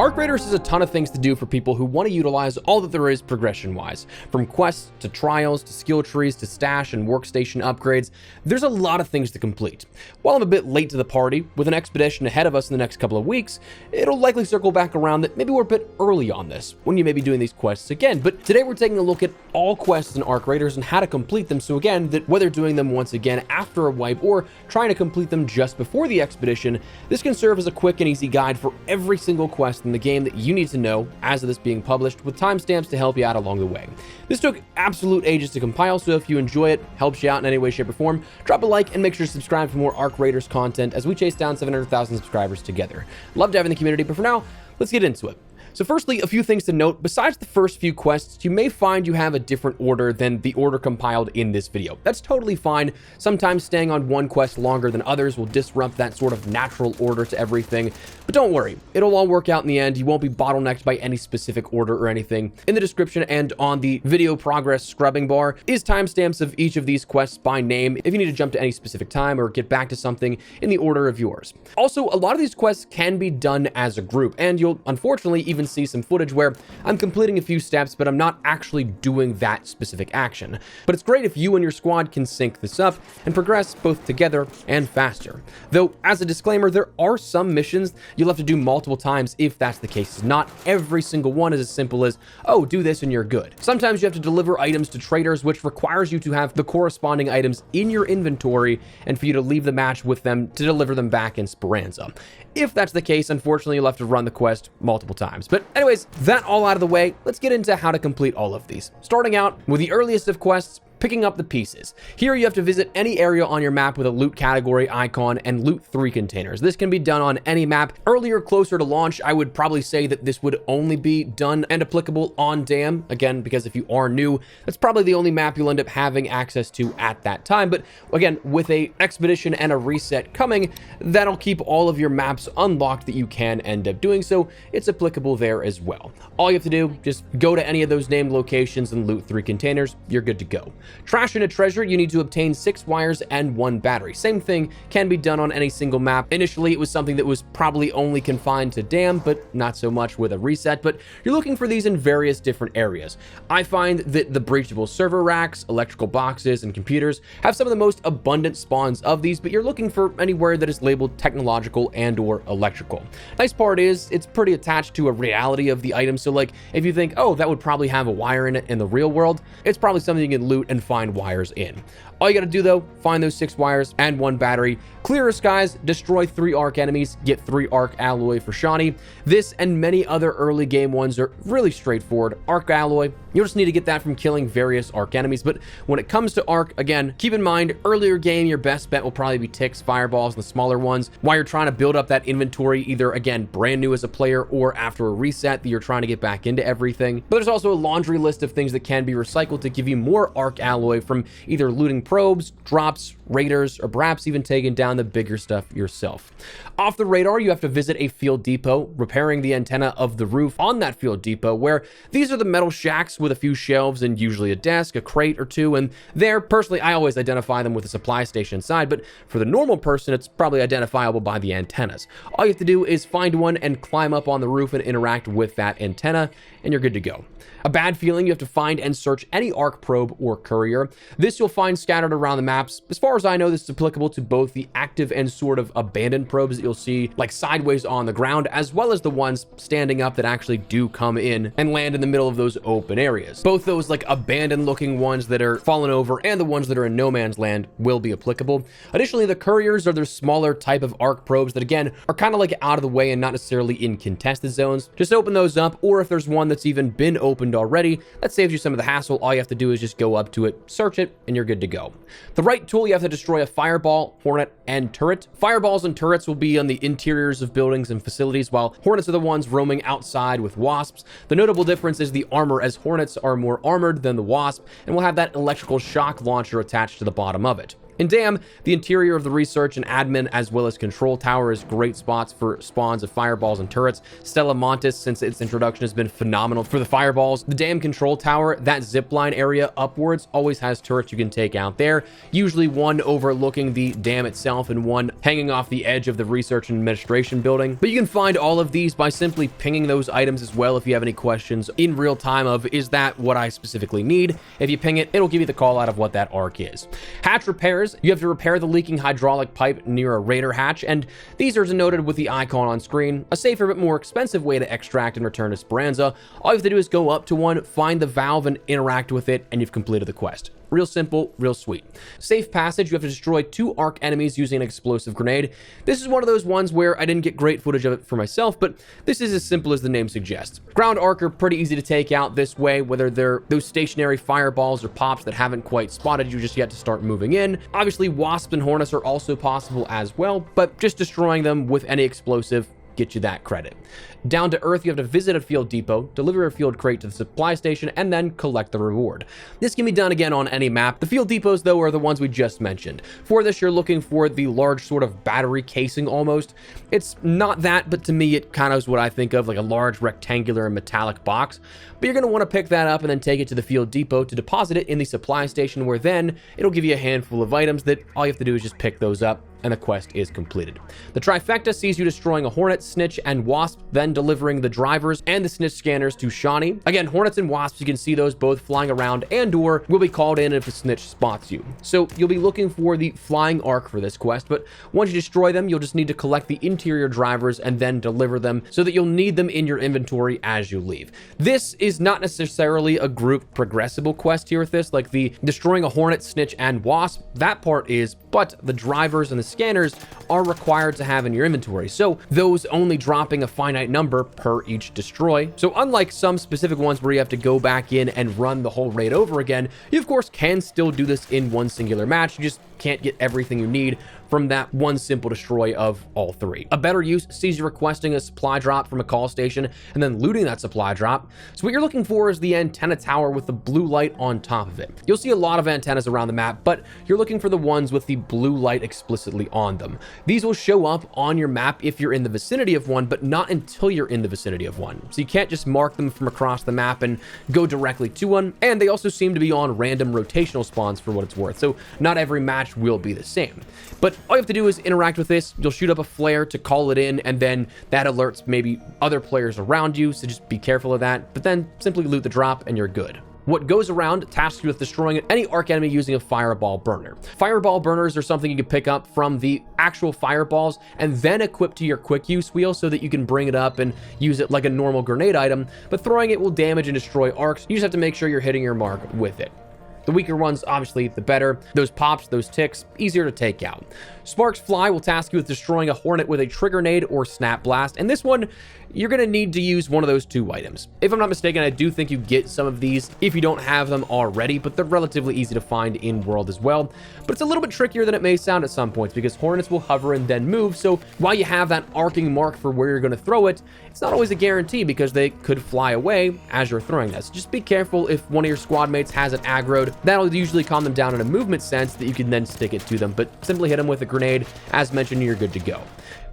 Arc Raiders has a ton of things to do for people who want to utilize all that there is progression-wise. From quests to trials to skill trees to stash and workstation upgrades, there's a lot of things to complete. While I'm a bit late to the party, with an expedition ahead of us in the next couple of weeks, it'll likely circle back around that maybe we're a bit early on this, when you may be doing these quests again. But today we're taking a look at all quests in Arc Raiders and how to complete them, so again, that whether doing them once again after a wipe or trying to complete them just before the expedition, this can serve as a quick and easy guide for every single quest in the game that you need to know as of this being published, with timestamps to help you out along the way. This took absolute ages to compile, so if you enjoy it, helps you out in any way, shape, or form, drop a like and make sure to subscribe for more Arc Raiders content as we chase down 700,000 subscribers together. Love to have in the community, but for now, let's get into it. So firstly, a few things to note. Besides the first few quests, you may find you have a different order than the order compiled in this video. That's totally fine. Sometimes staying on one quest longer than others will disrupt that sort of natural order to everything. But don't worry, it'll all work out in the end. You won't be bottlenecked by any specific order or anything. In the description and on the video progress scrubbing bar is timestamps of each of these quests by name if you need to jump to any specific time or get back to something in the order of yours. Also, a lot of these quests can be done as a group, and you'll unfortunately even see some footage where I'm completing a few steps, but I'm not actually doing that specific action. But it's great if you and your squad can sync this up and progress both together and faster. Though, as a disclaimer, there are some missions you'll have to do multiple times if that's the case. Not every single one is as simple as, oh, do this and you're good. Sometimes you have to deliver items to traders, which requires you to have the corresponding items in your inventory and for you to leave the match with them to deliver them back in Speranza. If that's the case, unfortunately, you'll have to run the quest multiple times. But anyways, that all out of the way, let's get into how to complete all of these. Starting out with the earliest of quests, picking up the pieces. Here you have to visit any area on your map with a loot category icon and loot 3 containers. This can be done on any map. Earlier, closer to launch, I would probably say that this would only be done and applicable on Dam. Again, because if you are new, that's probably the only map you'll end up having access to at that time. But again, with a expedition and a reset coming, that'll keep all of your maps unlocked that you can end up doing, so it's applicable there as well. All you have to do, just go to any of those named locations and loot 3 containers. You're good to go. Trash in a treasure, you need to obtain 6 wires and 1 battery. Same thing can be done on any single map. Initially, it was something that was probably only confined to Dam, but not so much with a reset, but you're looking for these in various different areas. I find that the breachable server racks, electrical boxes, and computers have some of the most abundant spawns of these, but you're looking for anywhere that is labeled technological and or electrical. Nice part is, it's pretty attached to a reality of the item, so like, if you think, oh, that would probably have a wire in it in the real world, it's probably something you can loot and find wires in. All you gotta do though, find those 6 wires and 1 battery, clear skies, destroy 3 arc enemies, get 3 arc alloy for Shawnee. This and many other early game ones are really straightforward. Arc alloy, you'll just need to get that from killing various arc enemies, but when it comes to arc, again, keep in mind, earlier game, your best bet will probably be ticks, fireballs, and the smaller ones, while you're trying to build up that inventory, either, again, brand new as a player or after a reset that you're trying to get back into everything. But there's also a laundry list of things that can be recycled to give you more arc alloy from either looting probes, drops, raiders, or perhaps even taking down the bigger stuff yourself. Off the radar, you have to visit a field depot, repairing the antenna of the roof on that field depot, where these are the metal shacks with a few shelves and usually a desk, a crate or two, and there, personally, I always identify them with a supply station inside, but for the normal person, it's probably identifiable by the antennas. All you have to do is find one and climb up on the roof and interact with that antenna, and you're good to go. A bad feeling, you have to find and search any arc probe or courier. This you'll find scattered around the maps. As far as I know, this is applicable to both the active and sort of abandoned probes that you'll see like sideways on the ground, as well as the ones standing up that actually do come in and land in the middle of those open areas. Both those like abandoned looking ones that are fallen over and the ones that are in no man's land will be applicable. Additionally, the couriers are their smaller type of arc probes that again are kind of like out of the way and not necessarily in contested zones. Just open those up, or if there's one that's even been opened already, that saves you some of the hassle. All you have to do is just go up to it, search it, and you're good to go. The right tool, you have to destroy a fireball, hornet, and turret. Fireballs and turrets will be on the interiors of buildings and facilities, while hornets are the ones roaming outside with wasps. The notable difference is the armor, as hornets are more armored than the wasp and will have that electrical shock launcher attached to the bottom of it. In Dam, the interior of the research and admin as well as control tower is great spots for spawns of fireballs and turrets. Stella Montis, since its introduction, has been phenomenal for the fireballs. The Dam control tower, that zipline area upwards, always has turrets you can take out there, usually one overlooking the dam itself and one hanging off the edge of the research and administration building. But you can find all of these by simply pinging those items as well if you have any questions in real time of, is that what I specifically need? If you ping it, it'll give you the call out of what that arc is. Hatch repairs. You have to repair the leaking hydraulic pipe near a raider hatch, and these are denoted with the icon on screen. A safer but more expensive way to extract and return Esperanza. All you have to do is go up to one, find the valve, and interact with it, and you've completed the quest. Real simple, real sweet. Safe passage, you have to destroy 2 arc enemies using an explosive grenade. This is one of those ones where I didn't get great footage of it for myself, but this is as simple as the name suggests. Ground arc are pretty easy to take out this way, whether they're those stationary fireballs or pops that haven't quite spotted you just yet to start moving in. Obviously, wasps and hornets are also possible as well, but just destroying them with any explosive get you that credit. Down to earth, you have to visit a field depot, deliver a field crate to the supply station, and then collect the reward. This can be done again on any map. The field depots, though, are the ones we just mentioned. For this, you're looking for the large sort of battery casing almost. It's not that, but to me, it kind of is what I think of, like a large rectangular and metallic box. But you're going to want to pick that up and then take it to the field depot to deposit it in the supply station, where then it'll give you a handful of items that all you have to do is just pick those up, and the quest is completed. The Trifecta sees you destroying a Hornet, Snitch, and Wasp, then delivering the drivers and the Snitch scanners to Shawnee. Again, Hornets and Wasps, you can see those both flying around and/or will be called in if a Snitch spots you. So you'll be looking for the flying arc for this quest, but once you destroy them, you'll just need to collect the interior drivers and then deliver them so that you'll need them in your inventory as you leave. This is not necessarily a group progressible quest here with this, like the destroying a Hornet, Snitch, and Wasp. That part is, but the drivers and the scanners are required to have in your inventory, so those only dropping a finite number per each destroy. So unlike some specific ones where you have to go back in and run the whole raid over again, you of course can still do this in one singular match. You just can't get everything you need from that one simple destroy of all 3. A better use sees you requesting a supply drop from a call station and then looting that supply drop. So what you're looking for is the antenna tower with the blue light on top of it. You'll see a lot of antennas around the map, but you're looking for the ones with the blue light explicitly on them. These will show up on your map if you're in the vicinity of one, but not until you're in the vicinity of one. So you can't just mark them from across the map and go directly to one. And they also seem to be on random rotational spawns for what it's worth. So not every match will be the same. But all you have to do is interact with this. You'll shoot up a flare to call it in, and then that alerts maybe other players around you, so just be careful of that. But then simply loot the drop and you're good. What goes around tasks you with destroying any arc enemy using a fireball burner. Fireball burners are something you can pick up from the actual fireballs and then equip to your quick use wheel so that you can bring it up and use it like a normal grenade item, but throwing it will damage and destroy arcs. You just have to make sure you're hitting your mark with it. The weaker ones, obviously, the better. Those pops, those ticks, easier to take out. Sparks Fly will task you with destroying a Hornet with a Trigger Nade or Snap Blast, and this one, you're going to need to use one of those 2 items. If I'm not mistaken, I do think you get some of these if you don't have them already, but they're relatively easy to find in world as well. But it's a little bit trickier than it may sound at some points because Hornets will hover and then move, so while you have that arcing mark for where you're going to throw it, it's not always a guarantee because they could fly away as you're throwing this. Just be careful if one of your squad mates has it aggroed. That'll usually calm them down in a movement sense that you can then stick it to them, but simply hit them with a grenade. As mentioned, you're good to go.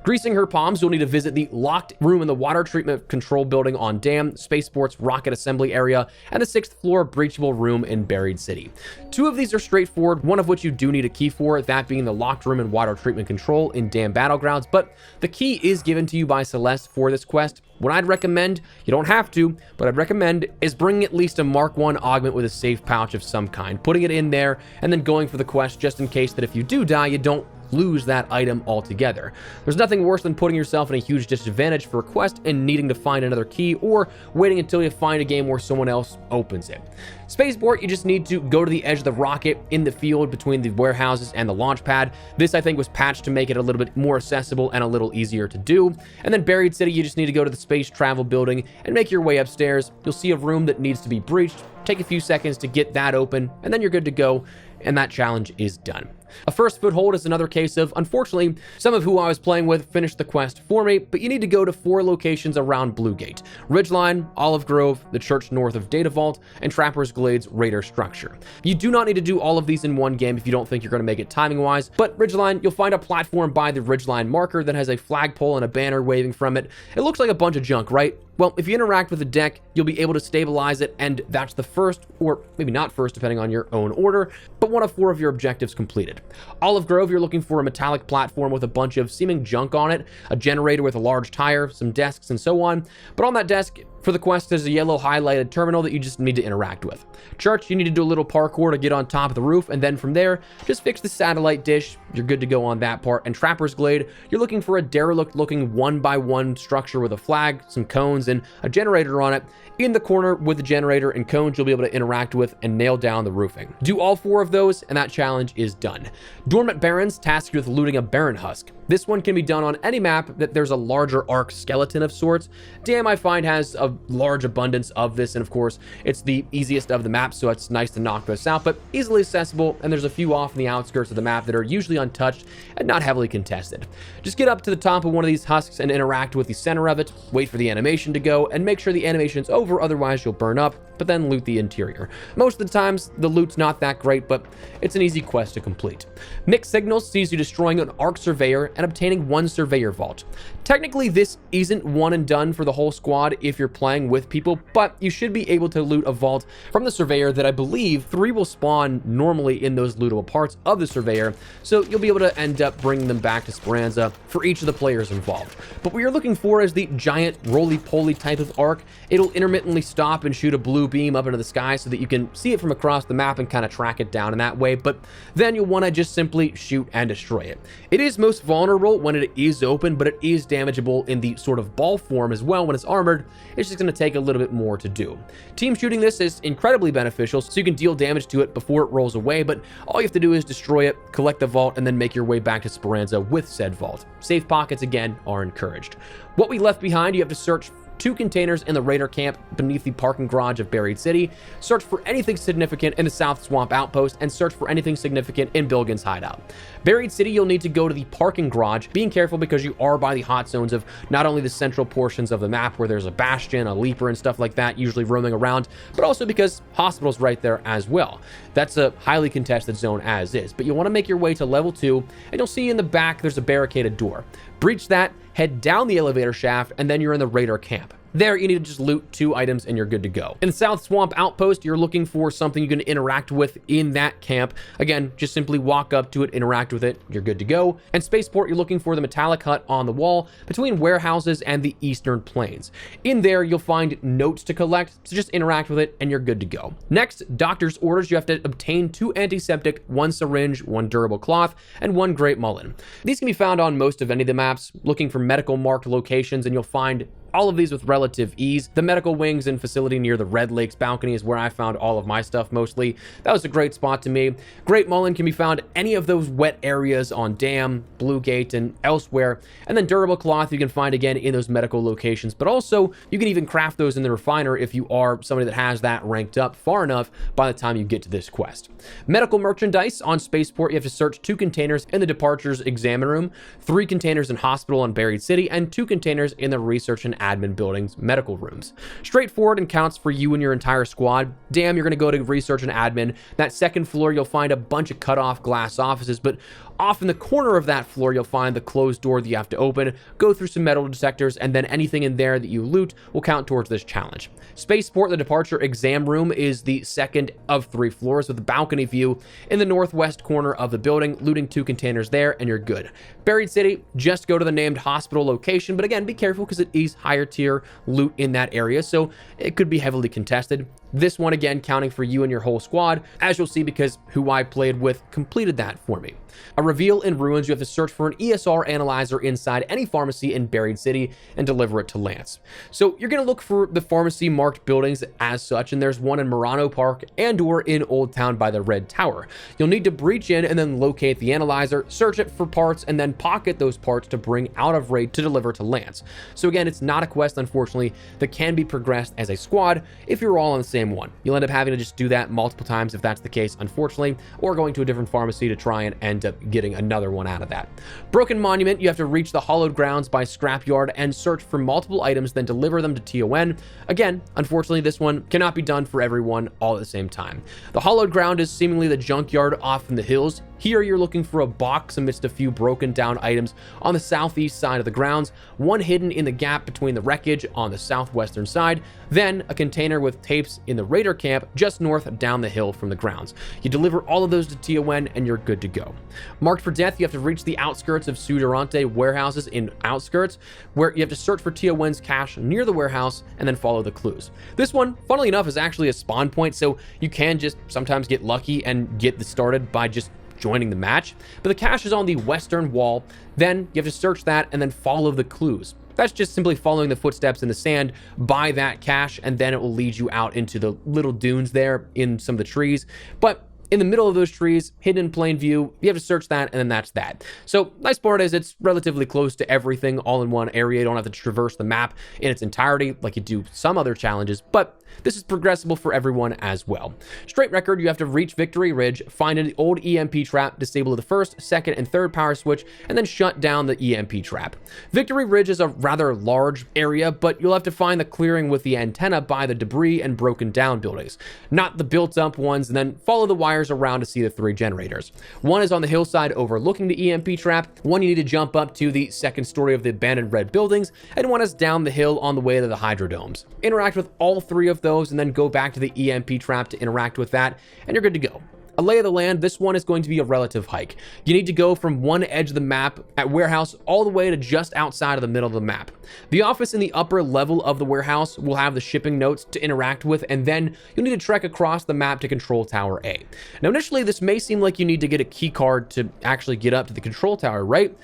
Greasing her palms, you'll need to visit the locked room in the water treatment control building on Dam, Spaceport's rocket assembly area, and the 6th floor breachable room in Buried City. 2 of these are straightforward, one of which you do need a key for, that being the locked room in water treatment control in Dam Battlegrounds, but the key is given to you by Celeste for this quest. What I'd recommend, you don't have to, but I'd recommend is bringing at least a Mark 1 augment with a safe pouch of some kind, putting it in there, and then going for the quest just in case that if you do die, you don't lose that item altogether. There's nothing worse than putting yourself in a huge disadvantage for a quest and needing to find another key or waiting until you find a game where someone else opens it. Spaceport, you just need to go to the edge of the rocket in the field between the warehouses and the launch pad. This, I think, was patched to make it a little bit more accessible and a little easier to do. And then Buried City, you just need to go to the space travel building and make your way upstairs. You'll see a room that needs to be breached. Take a few seconds to get that open, and then you're good to go, and that challenge is done. A first Foothold is another case of, unfortunately, some of who I was playing with finished the quest for me, but you need to go to 4 locations around Bluegate: Ridgeline, Olive Grove, the church north of Data Vault, and Trapper's Glade's Raider structure. You do not need to do all of these in one game if you don't think you're going to make it timing-wise, but Ridgeline, you'll find a platform by the Ridgeline marker that has a flagpole and a banner waving from it. It looks like a bunch of junk, right? Well, if you interact with the deck, you'll be able to stabilize it, and that's the first, or maybe not first, depending on your own order, but one of 4 of your objectives completed. Olive Grove, you're looking for a metallic platform with a bunch of seeming junk on it, a generator with a large tire, some desks, and so on. But on that desk, for the quest, there's a yellow highlighted terminal that you just need to interact with. Church, you need to do a little parkour to get on top of the roof, and then from there, just fix the satellite dish. You're good to go on that part. And Trapper's Glade, you're looking for a derelict-looking 1x1 structure with a flag, some cones, and a generator on it. In the corner with the generator and cones, you'll be able to interact with and nail down the roofing. Do all 4 of those, and that challenge is done. Dormant Barons task you with looting a Baron Husk. This one can be done on any map that there's a larger arc skeleton of sorts. Damn, I find, has a large abundance of this, and of course, it's the easiest of the maps, so it's nice to knock this out, but easily accessible, and there's a few off in the outskirts of the map that are usually untouched and not heavily contested. Just get up to the top of one of these husks and interact with the center of it, wait for the animation to go, and make sure the animation's over, otherwise you'll burn up, but then loot the interior. Most of the times, the loot's not that great, but it's an easy quest to complete. Mixed Signals sees you destroying an Arc Surveyor and obtaining 1 Surveyor Vault. Technically, this isn't one and done for the whole squad if you're playing with people, but you should be able to loot a vault from the Surveyor that I believe 3 will spawn normally in those lootable parts of the Surveyor, so you'll be able to end up bringing them back to Speranza for each of the players involved. But what you're looking for is the giant roly-poly type of arc. It'll intermittently stop and shoot a blue beam up into the sky so that you can see it from across the map and kind of track it down in that way, but then you'll want to just simply shoot and destroy it. It is most vulnerable when it is open, but it is damageable in the sort of ball form as well when it's armored. It's just going to take a little bit more to do. Team shooting this is incredibly beneficial, so you can deal damage to it before it rolls away, but all you have to do is destroy it, collect the vault, and then make your way back to Speranza with said vault. Safe pockets, again, are encouraged. What we left behind, you have to search 2 containers in the Raider camp beneath the parking garage of Buried City, search for anything significant in the South Swamp Outpost, and search for anything significant in Bilgin's Hideout. Buried City, you'll need to go to the parking garage, being careful because you are by the hot zones of not only the central portions of the map where there's a Bastion, a Leaper, and stuff like that usually roaming around, but also because Hospital's right there as well. That's a highly contested zone as is, but you'll want to make your way to level 2, and you'll see in the back there's a barricaded door. Breach that, head down the elevator shaft, and then you're in the Raider camp. There, you need to just loot 2 items and you're good to go. In the South Swamp Outpost, you're looking for something you can interact with in that camp. Again, just simply walk up to it, interact with it, you're good to go. And Spaceport, you're looking for the metallic hut on the wall between warehouses and the Eastern Plains. In there, you'll find notes to collect, so just interact with it and you're good to go. Next, Doctor's Orders, you have to obtain 2 antiseptic, 1 syringe, 1 durable cloth, and 1 Great Mullen. These can be found on most of any of the maps, looking for medical marked locations, and you'll find all of these with relative ease. The medical wings and facility near the Red Lakes balcony is where I found all of my stuff mostly. That was a great spot to me. Great Mullen can be found any of those wet areas on Dam, Bluegate, and elsewhere. And then durable cloth you can find again in those medical locations, but also you can even craft those in the refiner if you are somebody that has that ranked up far enough by the time you get to this quest. Medical merchandise on Spaceport, you have to search 2 containers in the Departures Examine Room, 3 containers in Hospital and Buried City, and 2 containers in the Research and Admin Building's medical rooms. Straightforward and counts for you and your entire squad. Damn, you're going to go to Research and Admin. That second floor, you'll find a bunch of cut-off glass offices, but off in the corner of that floor, you'll find the closed door that you have to open, go through some metal detectors, and then anything in there that you loot will count towards this challenge. Spaceport, the Departure Exam Room, is the second of 3 floors with a balcony view in the northwest corner of the building, looting 2 containers there, and you're good. Buried City, just go to the named hospital location, but again, be careful because it is higher tier loot in that area, so it could be heavily contested. This one, again, counting for you and your whole squad, as you'll see because who I played with completed that for me. A reveal in Ruins, you have to search for an ESR analyzer inside any pharmacy in Buried City and deliver it to Lance. So you're going to look for the pharmacy marked buildings as such, and there's one in Murano Park and or in Old Town by the Red Tower. You'll need to breach in and then locate the analyzer, search it for parts, and then pocket those parts to bring out of raid to deliver to Lance. So again, it's not a quest, unfortunately, that can be progressed as a squad if you're all on the same same one. You'll end up having to just do that multiple times if that's the case, unfortunately, or going to a different pharmacy to try and end up getting another one out of that. Broken Monument, you have to reach the hallowed grounds by Scrapyard and search for multiple items, then deliver them to TON. Again, unfortunately, this one cannot be done for everyone all at the same time. The hallowed ground is seemingly the junkyard off in the hills. Here you're looking for a box amidst a few broken down items on the southeast side of the grounds, one hidden in the gap between the wreckage on the southwestern side, then a container with tapes in the raider camp just north down the hill from the grounds. You deliver all of those to TON and you're good to go. Marked for death, you have to reach the outskirts of Sudorante warehouses in outskirts, where you have to search for TON's cache near the warehouse and then follow the clues. This one, funnily enough, is actually a spawn point, so you can just sometimes get lucky and get this started by just joining the match, but the cache is on the western wall. Then you have to search that and then follow the clues. That's just simply following the footsteps in the sand by that cache, and then it will lead you out into the little dunes there in some of the trees. But in the middle of those trees, hidden in plain view, you have to search that, and then that's that. So nice part is it's relatively close to everything all in one area. You don't have to traverse the map in its entirety like you do some other challenges, but this is progressible for everyone as well. Straight record, you have to reach Victory Ridge, find an old EMP trap, disable the first, second, and third power switch, and then shut down the EMP trap. Victory Ridge is a rather large area, but you'll have to find the clearing with the antenna by the debris and broken down buildings, not the built up ones, and then follow the wires around to see the 3 generators. One is on the hillside overlooking the EMP trap, one you need to jump up to the second story of the abandoned red buildings, and one is down the hill on the way to the hydrodomes. Interact with all 3 of those and then go back to the EMP trap to interact with that, and you're good to go. A lay of the land, this one is going to be a relative hike. You need to go from one edge of the map at warehouse all the way to just outside of the middle of the map. The office in the upper level of the warehouse will have the shipping notes to interact with, and then you'll need to trek across the map to Control Tower A. Now initially this may seem like you need to get a key card to actually get up to the control tower, right?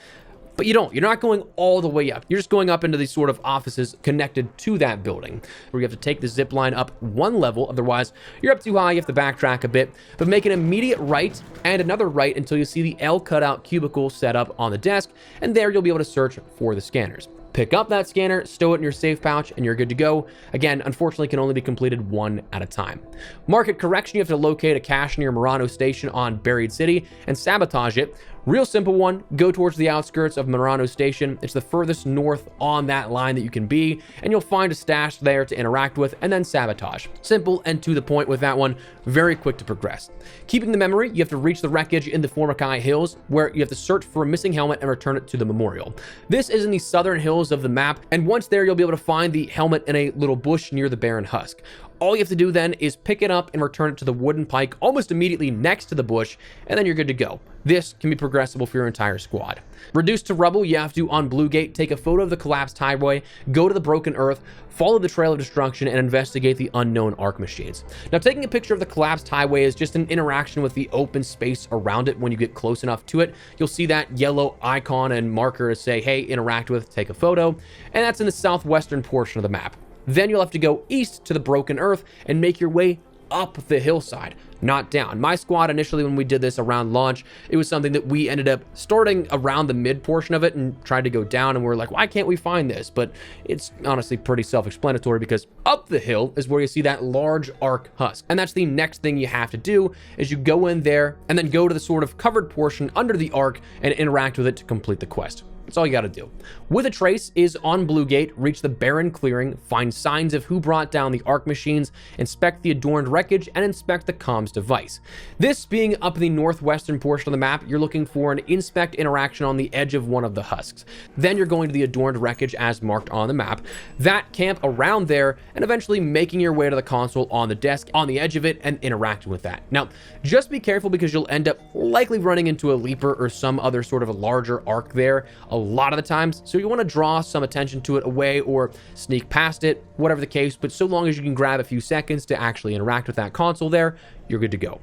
But you don't. You're not going all the way up. You're just going up into these sort of offices connected to that building, where you have to take the zip line up one level. Otherwise, you're up too high. You have to backtrack a bit. But make an immediate right and another right until you see the L cutout cubicle set up on the desk, and there you'll be able to search for the scanners. Pick up that scanner, stow it in your safe pouch, and you're good to go. Again, unfortunately, can only be completed one at a time. Market correction, you have to locate a cache near Murano Station on Buried City and sabotage it. Real simple one, go towards the outskirts of Murano Station. It's the furthest north on that line that you can be, and you'll find a stash there to interact with and then sabotage. Simple and to the point with that one, very quick to progress. Keeping the memory, you have to reach the wreckage in the Formicae Hills, where you have to search for a missing helmet and return it to the memorial. This is in the southern hills of the map, and once there, you'll be able to find the helmet in a little bush near the barren husk. All you have to do then is pick it up and return it to the wooden pike almost immediately next to the bush, and then you're good to go. This can be progressible for your entire squad. Reduced to rubble, you have to, on Blue Gate, take a photo of the collapsed highway, go to the broken earth, follow the trail of destruction, and investigate the unknown arc machines. Now, taking a picture of the collapsed highway is just an interaction with the open space around it. When you get close enough to it, you'll see that yellow icon and marker to say, hey, interact with, take a photo, and that's in the southwestern portion of the map. Then you'll have to go east to the broken earth and make your way up the hillside, not down. My squad initially, when we did this around launch, it was something that we ended up starting around the mid portion of it and tried to go down, and we're like, why can't we find this? But it's honestly pretty self-explanatory, because up the hill is where you see that large arc husk, and that's the next thing you have to do is you go in there and then go to the sort of covered portion under the arc and interact with it to complete the quest. That's all you got to do. With a trace is on Blue Gate, reach the barren clearing, find signs of who brought down the arc machines, inspect the adorned wreckage, and inspect the comms device. This being up in the northwestern portion of the map, you're looking for an inspect interaction on the edge of one of the husks. Then you're going to the adorned wreckage as marked on the map, that camp around there, and eventually making your way to the console on the desk on the edge of it and interacting with that. Now, just be careful, because you'll end up likely running into a leaper or some other sort of a larger arc there a lot of the times, so you want to draw some attention to it away or sneak past it, whatever the case, but so long as you can grab a few seconds to actually interact with that console there, you're good to go.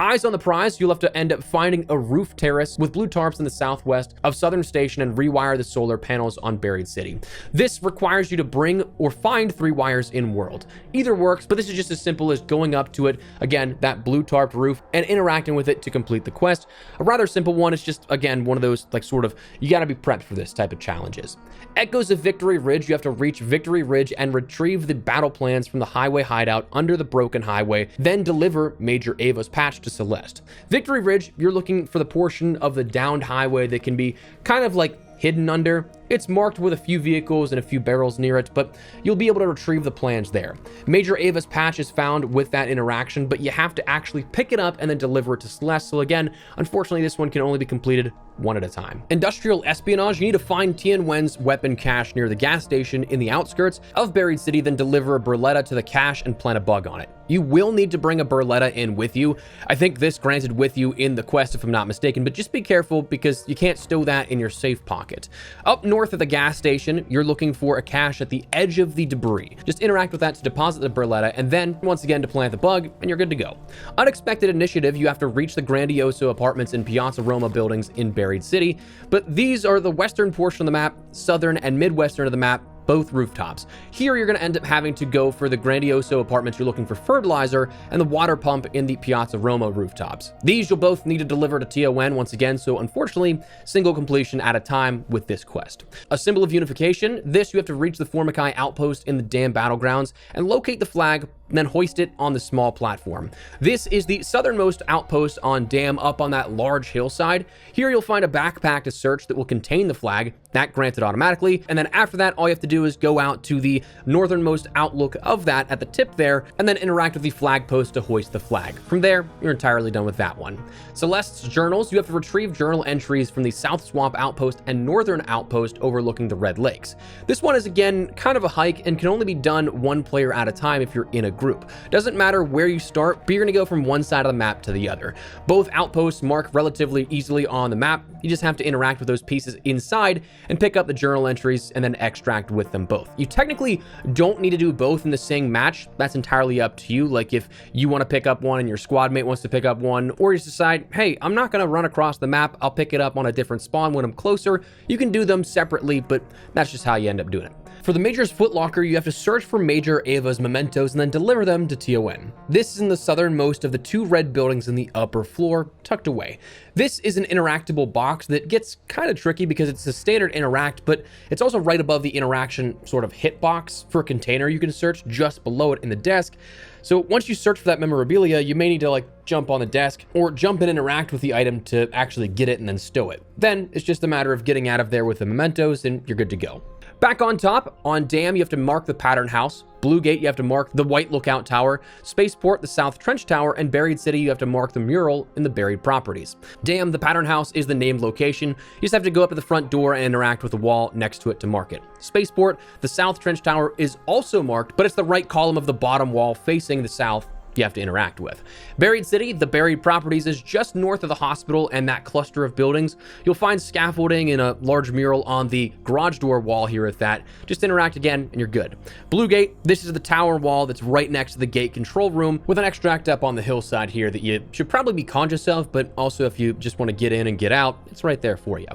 Eyes on the prize, you'll have to end up finding a roof terrace with blue tarps in the southwest of Southern Station and rewire the solar panels on Buried City. This requires you to bring or find 3 wires in world. Either works, but this is just as simple as going up to it, again, that blue tarped roof, and interacting with it to complete the quest. A rather simple one. It's just, again, one of those, like, sort of, you gotta be prepped for this type of challenges. Echoes of Victory Ridge, you have to reach Victory Ridge and retrieve the battle plans from the highway hideout under the broken highway, then deliver Major Ava's patch to Celeste. Victory Ridge, you're looking for the portion of the downed highway that can be kind of like hidden under. It's marked with a few vehicles and a few barrels near it, but you'll be able to retrieve the plans there. Major Ava's patch is found with that interaction, but you have to actually pick it up and then deliver it to Celeste. So again, unfortunately, this one can only be completed one at a time. Industrial Espionage, you need to find Tien Wen's weapon cache near the gas station in the outskirts of Buried City, then deliver a Berletta to the cache and plant a bug on it. You will need to bring a Berletta in with you. I think this granted with you in the quest, if I'm not mistaken, but just be careful because you can't stow that in your safe pocket. Up north at the gas station, you're looking for a cache at the edge of the debris. Just interact with that to deposit the Berletta, and then once again to plant the bug, and you're good to go. Unexpected Initiative, you have to reach the Grandioso apartments in Piazza Roma buildings in Buried City, but these are the western portion of the map, southern and midwestern of the map, both rooftops. Here, you're going to end up having to go for the Grandioso apartments. You're looking for fertilizer and the water pump in the Piazza Roma rooftops. These you'll both need to deliver to Tien once again, so unfortunately, single completion at a time with this quest. A Symbol of Unification. This, you have to reach the Formicae outpost in the Dam Battlegrounds and locate the flag, then hoist it on the small platform. This is the southernmost outpost on Dam up on that large hillside. Here you'll find a backpack to search that will contain the flag, that granted automatically, and then after that all you have to do is go out to the northernmost outlook of that at the tip there, and then interact with the flag post to hoist the flag. From there, you're entirely done with that one. Celeste's Journals, you have to retrieve journal entries from the South Swamp outpost and northern outpost overlooking the Red Lakes. This one is again kind of a hike and can only be done one player at a time if you're in a group. Doesn't matter where you start, but you're gonna go from one side of the map to the other. Both outposts mark relatively easily on the map. You just have to interact with those pieces inside and pick up the journal entries and then extract with them both. You technically don't need to do both in the same match. That's entirely up to you. Like if you want to pick up one and your squad mate wants to pick up one, or you just decide, hey, I'm not going to run across the map, I'll pick it up on a different spawn when I'm closer. You can do them separately, but that's just how you end up doing it. For the Major's Footlocker, you have to search for Major Ava's mementos and then deliver them to Tien. This is in the southernmost of the 2 red buildings in the upper floor, tucked away. This is an interactable box that gets kind of tricky because it's a standard interact, but it's also right above the interaction sort of hitbox for a container you can search just below it in the desk. So once you search for that memorabilia, you may need to like jump on the desk or jump and interact with the item to actually get it and then stow it. Then it's just a matter of getting out of there with the mementos and you're good to go. Back on top, on Dam, you have to mark the Pattern House. Blue Gate, you have to mark the White Lookout Tower. Spaceport, the South Trench Tower, and Buried City, you have to mark the mural in the Buried Properties. Dam, the Pattern House is the named location. You just have to go up to the front door and interact with the wall next to it to mark it. Spaceport, the South Trench Tower is also marked, but it's the right column of the bottom wall facing the south you have to interact with. Buried City, the Buried Properties, is just north of the hospital and that cluster of buildings. You'll find scaffolding and a large mural on the garage door wall here with that. Just interact again and you're good. Blue Gate, this is the tower wall that's right next to the gate control room with an extract up on the hillside here that you should probably be conscious of, but also if you just want to get in and get out, it's right there for you.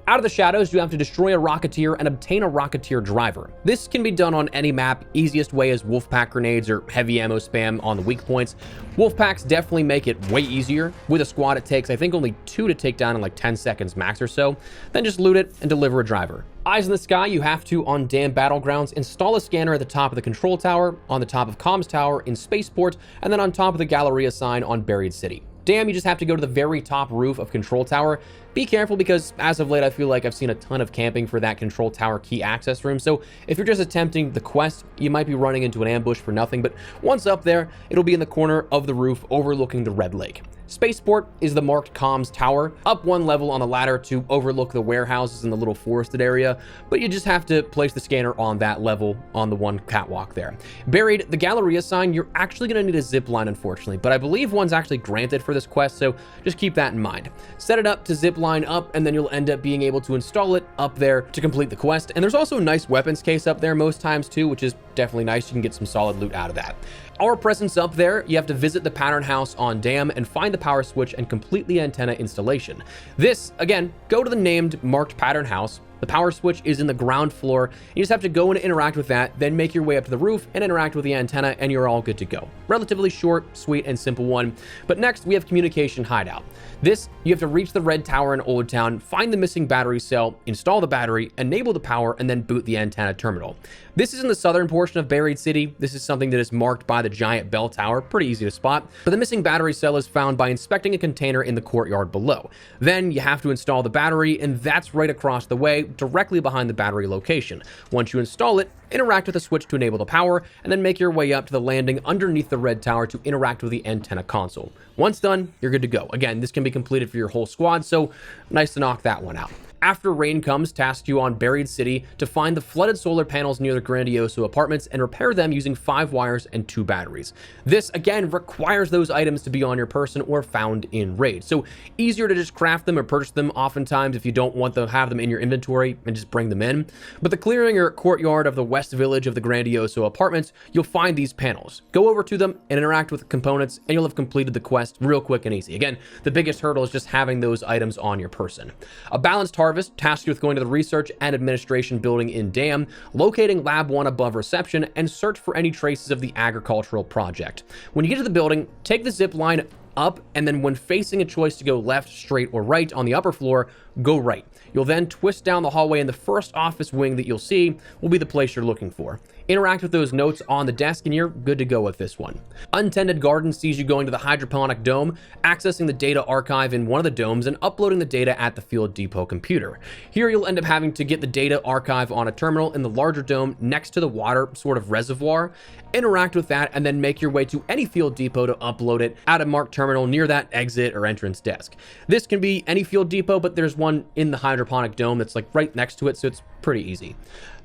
Out of the shadows, you have to destroy a Rocketeer and obtain a Rocketeer driver. This can be done on any map. Easiest way is Wolfpack grenades or heavy ammo spam on the weak points. Wolfpacks definitely make it way easier. With a squad, it takes, I think, only 2 to take down in like 10 seconds max or so. Then just loot it and deliver a driver. Eyes in the sky, you have to, on Dam Battlegrounds, install a scanner at the top of the control tower, on the top of Comms Tower in Spaceport, and then on top of the Galleria sign on Buried City. Dam, you just have to go to the very top roof of Control Tower. Be careful because as of late, I feel like I've seen a ton of camping for that Control Tower key access room. So if you're just attempting the quest, you might be running into an ambush for nothing. But once up there, it'll be in the corner of the roof overlooking the Red Lake. Spaceport is the marked comms tower, up 1 level on the ladder to overlook the warehouses in the little forested area, but you just have to place the scanner on that level on the one catwalk there. Buried, the Galleria sign, you're actually going to need a zip line, unfortunately, but I believe one's actually granted for this quest, so just keep that in mind. Set it up to zip line up, and then you'll end up being able to install it up there to complete the quest. And there's also a nice weapons case up there most times too, which is definitely nice. You can get some solid loot out of that. Our presence up there, you have to visit the Pattern House on Dam and find the power switch and complete the antenna installation. This, again, go to the named marked pattern house. The power switch is in the ground floor. You just have to go and interact with that, then make your way up to the roof and interact with the antenna, and you're all good to go. Relatively short, sweet, and simple one. But next, we have Communication Hideout. This, you have to reach the red tower in Old Town, find the missing battery cell, install the battery, enable the power, and then boot the antenna terminal. This is in the southern portion of Buried City. This is something that is marked by the giant bell tower, pretty easy to spot. But the missing battery cell is found by inspecting a container in the courtyard below. Then you have to install the battery, and that's right across the way, directly behind the battery location. Once you install it, interact with the switch to enable the power, and then make your way up to the landing underneath the red tower to interact with the antenna console. Once done, you're good to go. Again, this can be completed for your whole squad, so nice to knock that one out. After rain comes, tasks you on Buried City to find the flooded solar panels near the Grandioso apartments and repair them using 5 wires and 2 batteries. This, again, requires those items to be on your person or found in raid. So easier to just craft them or purchase them oftentimes if you don't want to have them in your inventory and just bring them in. But the clearing or courtyard of the west village of the Grandioso apartments, you'll find these panels. Go over to them and interact with the components, and you'll have completed the quest real quick and easy. Again, the biggest hurdle is just having those items on your person. A balanced harvest tasks you with going to the research and administration building in Dam, locating Lab 1 above reception, and search for any traces of the agricultural project. When you get to the building, take the zip line up, and then when facing a choice to go left, straight, or right on the upper floor, go right. You'll then twist down the hallway, and the first office wing that you'll see will be the place you're looking for. Interact with those notes on the desk, and you're good to go with this one. Untended Garden sees you going to the hydroponic dome, accessing the data archive in one of the domes, and uploading the data at the field depot computer. Here you'll end up having to get the data archive on a terminal in the larger dome next to the water sort of reservoir. Interact with that, and then make your way to any field depot to upload it at a marked terminal near that exit or entrance desk. This can be any field depot, but there's one in the hydroponic dome that's like right next to it, so it's pretty easy.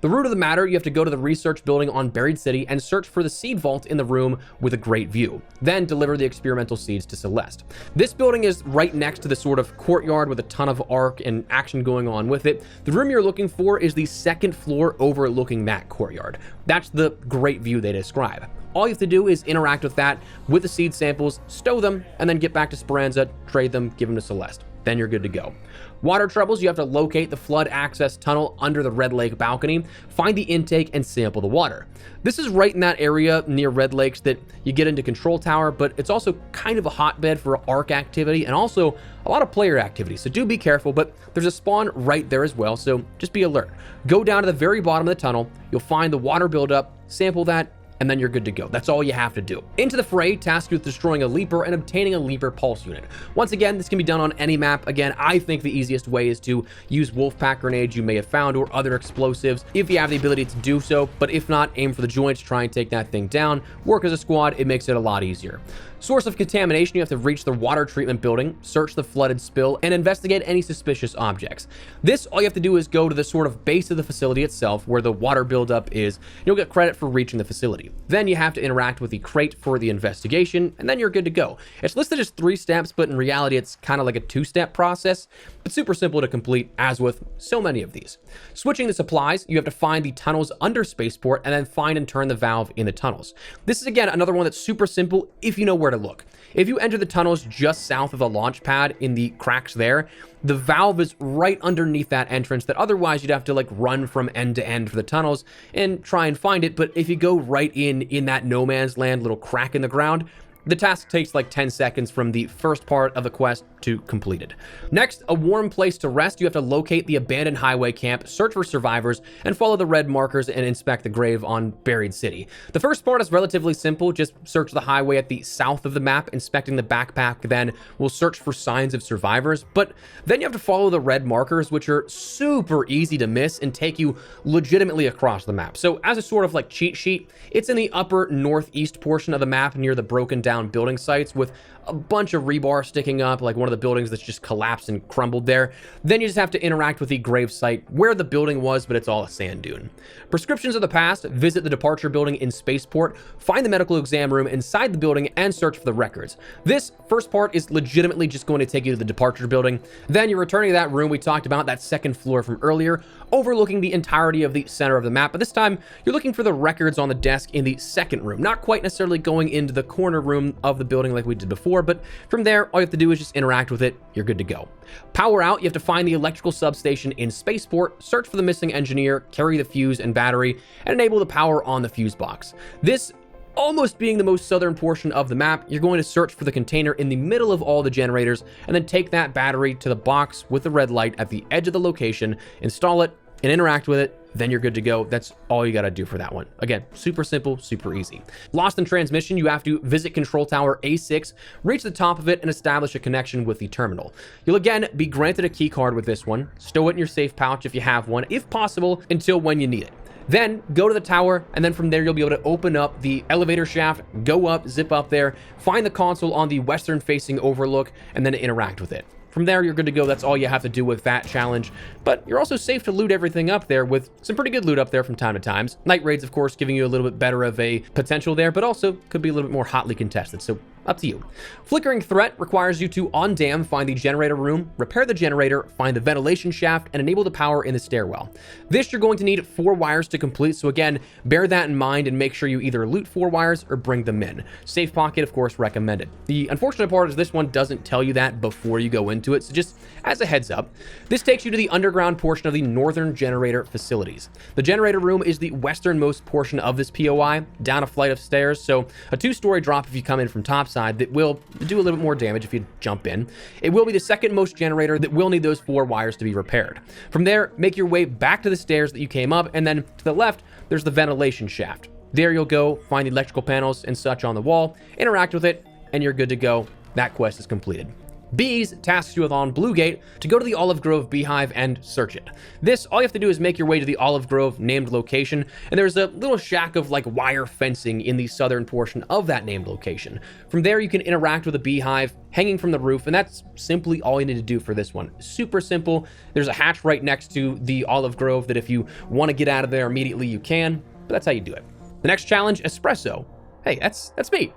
The root of the matter, you have to go to the research building on Buried City and search for the seed vault in the room with a great view. Then deliver the experimental seeds to Celeste. This building is right next to the sort of courtyard with a ton of arc and action going on with it. The room you're looking for is the second floor overlooking that courtyard. That's the great view they describe. All you have to do is interact with that with the seed samples, stow them, and then get back to Speranza, trade them, give them to Celeste. Then you're good to go. Water troubles, you have to locate the flood access tunnel under the Red Lake balcony, find the intake, and sample the water. This is right in that area near Red Lakes that you get into Control Tower, but it's also kind of a hotbed for ARC activity and also a lot of player activity, so do be careful, but there's a spawn right there as well, so just be alert. Go down to the very bottom of the tunnel, you'll find the water buildup, sample that, and then you're good to go. That's all you have to do. Into the Fray, tasked with destroying a Leaper and obtaining a Leaper pulse unit. Once again, this can be done on any map. Again, I think the easiest way is to use Wolfpack grenades you may have found or other explosives if you have the ability to do so, but if not, aim for the joints, try and take that thing down. Work as a squad, it makes it a lot easier. Source of contamination, you have to reach the water treatment building, search the flooded spill, and investigate any suspicious objects. This, all you have to do is go to the sort of base of the facility itself where the water buildup is. You'll get credit for reaching the facility. Then you have to interact with the crate for the investigation, and then you're good to go. It's listed as 3 steps, but in reality, it's kind of like a 2-step process, but super simple to complete, as with so many of these. Switching the supplies, you have to find the tunnels under Spaceport, and then find and turn the valve in the tunnels. This is, again, another one that's super simple if you know where to look. If you enter the tunnels just south of the launch pad in the cracks there, the valve is right underneath that entrance that otherwise you'd have to like run from end to end for the tunnels and try and find it. But if you go right in that no man's land little crack in the ground, the task takes like 10 seconds from the first part of the quest to completed. Next, a warm place to rest. You have to locate the abandoned highway camp, search for survivors, and follow the red markers and inspect the grave on Buried City. The first part is relatively simple. Just search the highway at the south of the map, inspecting the backpack, then we'll search for signs of survivors. But then you have to follow the red markers, which are super easy to miss and take you legitimately across the map. So as a sort of like cheat sheet, it's in the upper northeast portion of the map near the broken down building sites with a bunch of rebar sticking up, like one of the buildings that's just collapsed and crumbled there. Then you just have to interact with the grave site where the building was, but it's all a sand dune. Prescriptions of the past, visit the departure building in Spaceport, find the medical exam room inside the building, and search for the records. This first part is legitimately just going to take you to the departure building. Then you're returning to that room we talked about, that second floor from earlier, overlooking the entirety of the center of the map, but this time you're looking for the records on the desk in the second room, not quite necessarily going into the corner room of the building like we did before, floor, but from there, all you have to do is just interact with it. You're good to go. Power out, you have to find the electrical substation in Spaceport, search for the missing engineer, carry the fuse and battery, and enable the power on the fuse box. This almost being the most southern portion of the map, you're going to search for the container in the middle of all the generators, and then take that battery to the box with the red light at the edge of the location, install it, and interact with it. Then you're good to go. That's all you got to do for that one. Again, super simple, super easy. Lost in transmission, you have to visit Control Tower A6, reach the top of it, and establish a connection with the terminal. You'll again be granted a key card with this one. Stow it in your safe pouch if you have one, if possible, until when you need it. Then go to the tower, and then from there you'll be able to open up the elevator shaft, go up, zip up there, find the console on the western facing overlook, and then interact with it. From there, you're good to go. That's all you have to do with that challenge. But you're also safe to loot everything up there with some pretty good loot up there from time to time. Night raids, of course, giving you a little bit better of a potential there, but also could be a little bit more hotly contested. So up to you. Flickering threat requires you to on-dam, find the generator room, repair the generator, find the ventilation shaft, and enable the power in the stairwell. This you're going to need 4 wires to complete, so again, bear that in mind and make sure you either loot 4 wires or bring them in. Safe pocket, of course, recommended. The unfortunate part is this one doesn't tell you that before you go into it, so just as a heads up, this takes you to the underground portion of the northern generator facilities. The generator room is the westernmost portion of this POI, down a flight of stairs, so a 2-story drop if you come in from topside that will do a little bit more damage if you jump in. It will be the second most generator that will need those 4 wires to be repaired. From there, make your way back to the stairs that you came up, and then to the left, there's the ventilation shaft. There you'll go, find the electrical panels and such on the wall, interact with it, and you're good to go. That quest is completed. Bees tasks you with on Blue Gate to go to the Olive Grove Beehive and search it. This, all you have to do is make your way to the Olive Grove named location, and there's a little shack of like wire fencing in the southern portion of that named location. From there, you can interact with a beehive hanging from the roof, and that's simply all you need to do for this one. Super simple. There's a hatch right next to the Olive Grove that if you want to get out of there immediately, you can, but that's how you do it. The next challenge, Espresso. Hey, that's me.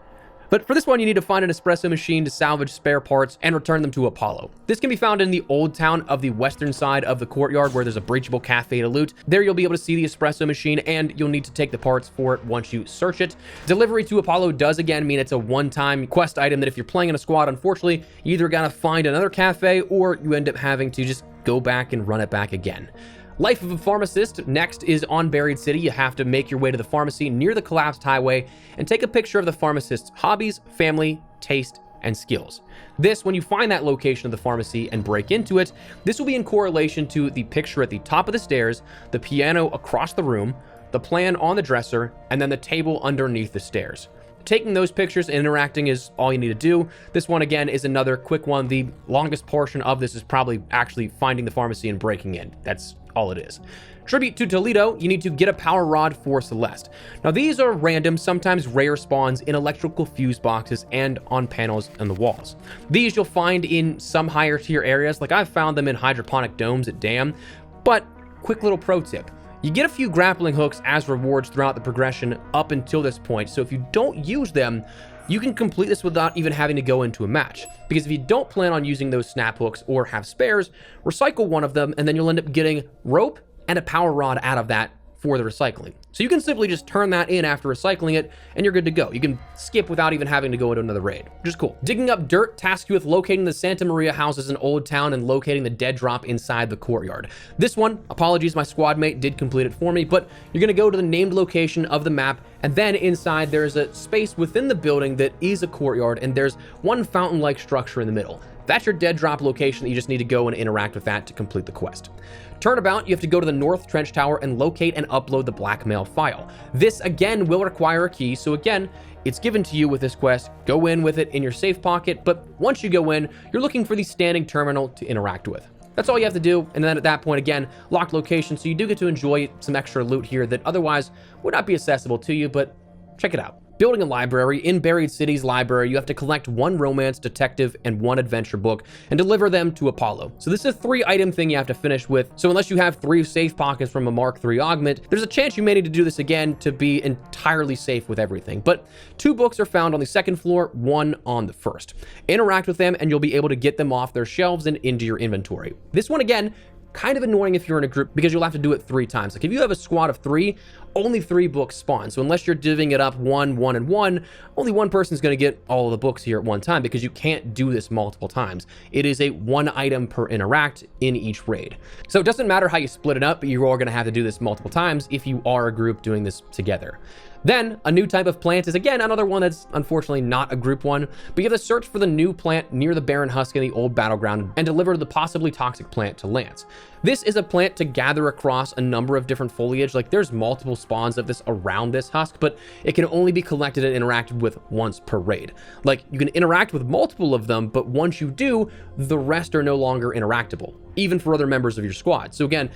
But for this one, you need to find an espresso machine to salvage spare parts and return them to Apollo. This can be found in the old town of the western side of the courtyard where there's a breachable cafe to loot. There you'll be able to see the espresso machine, and you'll need to take the parts for it once you search it. Delivery to Apollo does again mean it's a one-time quest item that if you're playing in a squad, unfortunately, you either gotta find another cafe or you end up having to just go back and run it back again. Life of a Pharmacist next is on Buried City. You have to make your way to the pharmacy near the collapsed highway and take a picture of the pharmacist's hobbies, family, taste, and skills. This, when you find that location of the pharmacy and break into it, this will be in correlation to the picture at the top of the stairs, the piano across the room, the plan on the dresser, and then the table underneath the stairs. Taking those pictures and interacting is all you need to do. This one, again, is another quick one. The longest portion of this is probably actually finding the pharmacy and breaking in. That's all it is. Tribute to Toledo, you need to get a power rod for Celeste. Now, these are random, sometimes rare spawns in electrical fuse boxes and on panels on the walls. These you'll find in some higher tier areas, like I've found them in hydroponic domes at Dam. But, quick little pro tip. You get a few grappling hooks as rewards throughout the progression up until this point, so if you don't use them, you can complete this without even having to go into a match. Because if you don't plan on using those snap hooks or have spares, recycle one of them and then you'll end up getting rope and a power rod out of that for the recycling. So you can simply just turn that in after recycling it and you're good to go. You can skip without even having to go into another raid, which is cool. Digging up dirt tasks you with locating the Santa Maria houses in Old Town and locating the dead drop inside the courtyard. This one, apologies, my squad mate did complete it for me, but you're gonna go to the named location of the map, and then inside there's a space within the building that is a courtyard, and there's one fountain-like structure in the middle. That's your dead drop location that you just need to go and interact with that to complete the quest. Turnabout, you have to go to the North Trench Tower and locate and upload the blackmail file. This, again, will require a key, so again, it's given to you with this quest. Go in with it in your safe pocket, but once you go in, you're looking for the standing terminal to interact with. That's all you have to do, and then at that point, again, locked location, so you do get to enjoy some extra loot here that otherwise would not be accessible to you, but check it out. Building a library. In Buried City's library, you have to collect 1 romance, detective, and 1 adventure book and deliver them to Apollo. So this is a 3-item thing you have to finish with. So unless you have 3 safe pockets from a Mark III augment, there's a chance you may need to do this again to be entirely safe with everything. But 2 books are found on the 2nd floor, 1 on the 1st. Interact with them and you'll be able to get them off their shelves and into your inventory. This one, again, kind of annoying if you're in a group because you'll have to do it 3 times. Like if you have a squad of 3, only 3 books spawn. So unless you're divvying it up 1, 1, and 1, only one person's going to get all of the books here at one time because you can't do this multiple times. It is a 1 item per interact in each raid. So it doesn't matter how you split it up, but you are going to have to do this multiple times if you are a group doing this together. Then, a new type of plant is again another one that's unfortunately not a group one, but you have to search for the new plant near the barren husk in the old battleground and deliver the possibly toxic plant to Lance. This is a plant to gather across a number of different foliage. Like there's multiple spawns of this around this husk, but it can only be collected and interacted with once per raid. Like you can interact with multiple of them, but once you do, the rest are no longer interactable, even for other members of your squad. So again,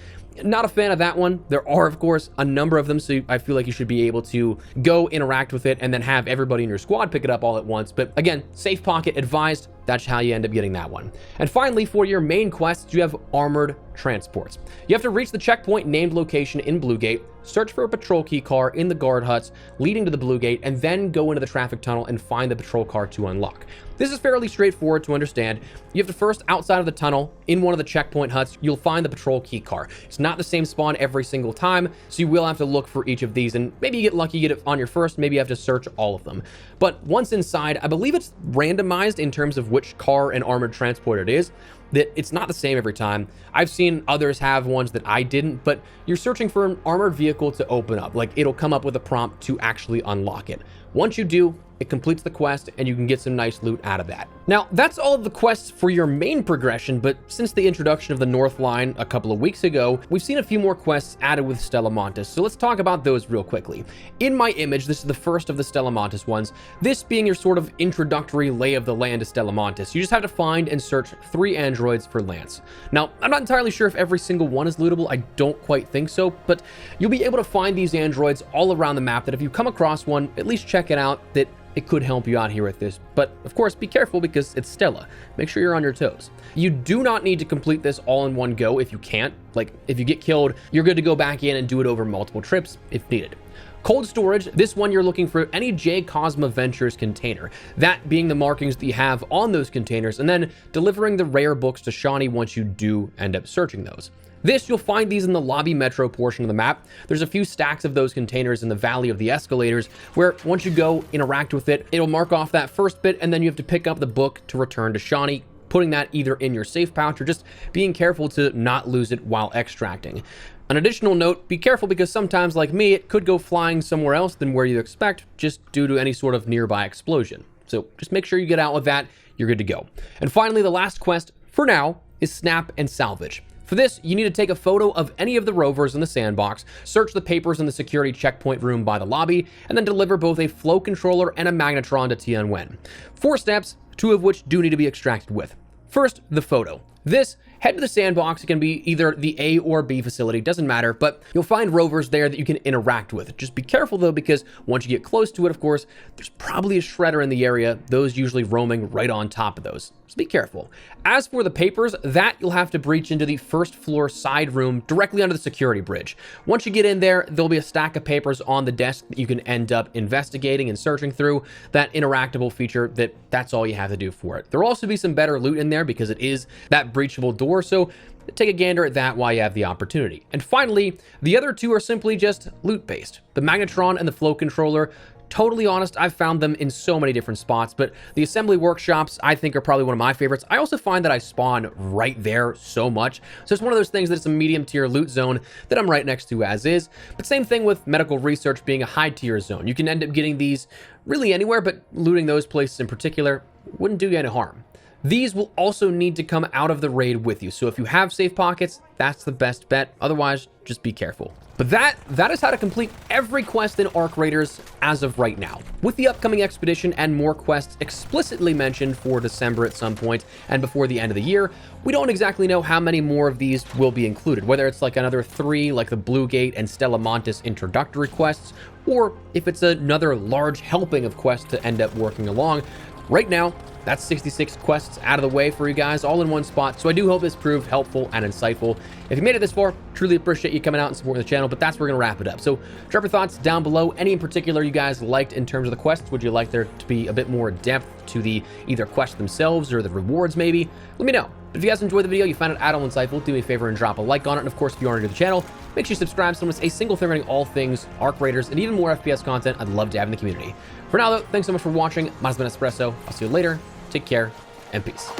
not a fan of that one. There are, of course, a number of them, so I feel like you should be able to go interact with it and then have everybody in your squad pick it up all at once. But again, safe pocket advised. That's how you end up getting that one. And finally, for your main quests, you have armored transports. You have to reach the checkpoint named location in Blue Gate, search for a patrol key car in the guard huts leading to the Blue Gate, and then go into the traffic tunnel and find the patrol car to unlock. This is fairly straightforward to understand. You have to first, outside of the tunnel, in one of the checkpoint huts, you'll find the patrol key car. It's not the same spawn every single time, so you will have to look for each of these, and maybe you get lucky, you get it on your first, maybe you have to search all of them. But once inside, I believe it's randomized in terms of which car and armored transport it is, that it's not the same every time. I've seen others have ones that I didn't, but you're searching for an armored vehicle to open up. Like it'll come up with a prompt to actually unlock it. Once you do, it completes the quest and you can get some nice loot out of that. Now, that's all of the quests for your main progression, but since the introduction of the North Line a couple of weeks ago, we've seen a few more quests added with Stella Montis, so let's talk about those real quickly. In my image, this is the first of the Stella Montis ones, this being your sort of introductory lay of the land to Stella Montis. You just have to find and search 3 androids for Lance. Now, I'm not entirely sure if every single one is lootable, I don't quite think so, but you'll be able to find these androids all around the map that if you come across one, at least check it out, that it could help you out here with this. But of course, be careful because it's Stella. Make sure you're on your toes. You do not need to complete this all in one go if you can't. Like if you get killed, you're good to go back in and do it over multiple trips if needed. Cold storage, this one you're looking for any J Cosma Ventures container, that being the markings that you have on those containers, and then delivering the rare books to Shawnee once you do end up searching those. This, you'll find these in the lobby metro portion of the map. There's a few stacks of those containers in the Valley of the Escalators, where once you go interact with it, it'll mark off that first bit, and then you have to pick up the book to return to Shawnee, putting that either in your safe pouch or just being careful to not lose it while extracting. An additional note, be careful because sometimes, like me, it could go flying somewhere else than where you expect, just due to any sort of nearby explosion. So just make sure you get out with that, you're good to go. And finally, the last quest, for now, is Snap and Salvage. For this, you need to take a photo of any of the rovers in the sandbox, search the papers in the security checkpoint room by the lobby, and then deliver both a flow controller and a magnetron to Tian Wen. 4 steps, 2 of which do need to be extracted with. First, the photo. This, head to the sandbox. It can be either the A or B facility, doesn't matter, but you'll find rovers there that you can interact with. Just be careful though, because once you get close to it, of course, there's probably a shredder in the area, those usually roaming right on top of those. So be careful. As for the papers, that you'll have to breach into the first floor side room directly under the security bridge. Once you get in there, there'll be a stack of papers on the desk that you can end up investigating and searching through. That interactable feature, that's all you have to do for it. There'll also be some better loot in there because it is that breachable door, so take a gander at that while you have the opportunity. And finally, the other 2 are simply just loot based. The magnetron and the flow controller, totally honest, I've found them in so many different spots, but the assembly workshops I think are probably one of my favorites. I also find that I spawn right there so much, so it's one of those things that it's a medium tier loot zone that I'm right next to as is. But same thing with medical research being a high tier zone. You can end up getting these really anywhere, but looting those places in particular wouldn't do you any harm. These will also need to come out of the raid with you, so if you have safe pockets, that's the best bet. Otherwise, just be careful. But that is how to complete every quest in Arc Raiders as of right now. With the upcoming expedition and more quests explicitly mentioned for December at some point and before the end of the year, we don't exactly know how many more of these will be included, whether it's like another 3 like the Blue Gate and Stella Montis introductory quests, or if it's another large helping of quests to end up working along. Right now, that's 66 quests out of the way for you guys, all in one spot. So I do hope this proved helpful and insightful. If you made it this far, truly appreciate you coming out and supporting the channel, but that's where we're going to wrap it up. So drop your thoughts down below. Any in particular you guys liked in terms of the quests? Would you like there to be a bit more depth to the either quests themselves or the rewards maybe? Let me know. But if you guys enjoyed the video, you found it at all insightful, do me a favor and drop a like on it. And of course, if you aren't new to the channel, make sure you subscribe so it's a single thing running all things Arc Raiders and even more FPS content I'd love to have in the community. For now though, thanks so much for watching. Mine's been Espresso. I'll see you later. Take care and peace.